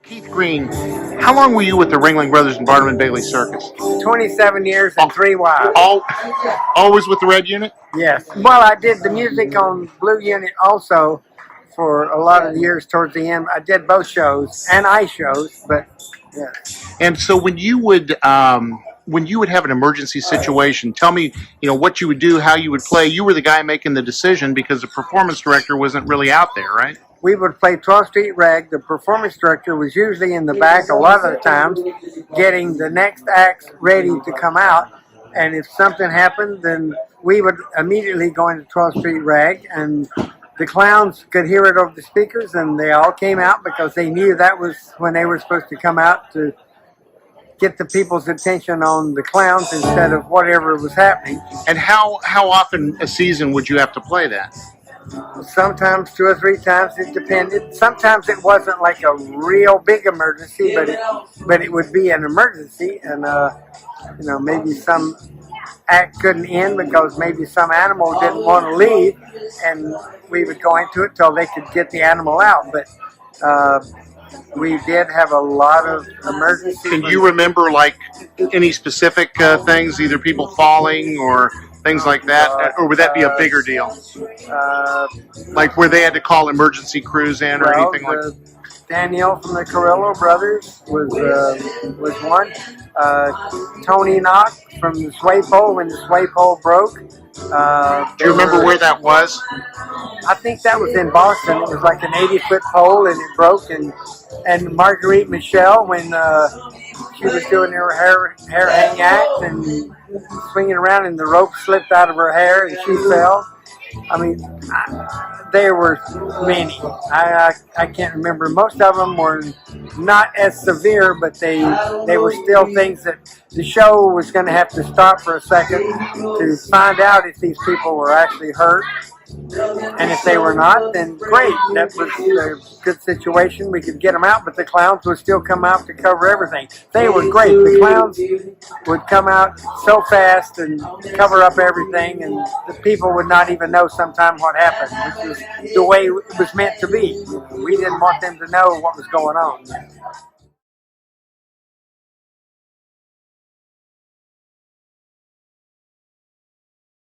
Keith Greene, how long were you with the Ringling Brothers and Barnum Bailey Circus? 27 years and 3 wives. Always with the Red Unit? Yes. Well, I did the music on Blue Unit also for a lot of the years towards the end. I did both shows and ice shows, but yeah. And so when you would have an emergency situation, tell me, what you would do, how you would play. You were the guy making the decision because the performance director wasn't really out there, right? We would play 12th Street Rag. The performance director was usually in the back a lot of the times, getting the next acts ready to come out. And if something happened, then we would immediately go into 12th Street Rag, and the clowns could hear it over the speakers, and they all came out because they knew that was when they were supposed to come out to get the people's attention on the clowns instead of whatever was happening. And how often a season would you have to play that? Sometimes 2 or 3 times. It depended. Sometimes it wasn't like a real big emergency, but it would be an emergency, and maybe some act couldn't end because maybe some animal didn't want to leave, and we would go into it till they could get the animal out. But we did have a lot of emergencies. Can you remember like any specific things, either people falling or things like that, or would that be a bigger deal? Like where they had to call emergency crews in or anything like that? Danielle from the Carrillo Brothers was one. Tony Knock from the sway pole when the sway pole broke. Do you remember where that was? I think that was in Boston. It was like an 80-foot pole and it broke. And Marguerite Michelle when she was doing her hair hang act and swinging around and the rope slipped out of her hair and she fell. I mean, there were many. I can't remember. Most of them were not as severe, but they were still things that the show was going to have to stop for a second to find out if these people were actually hurt. And if they were not, then great. That was a good situation. We could get them out, but the clowns would still come out to cover everything. They were great. The clowns would come out so fast and cover up everything, and the people would not even know sometimes what happened, which was the way it was meant to be. We didn't want them to know what was going on.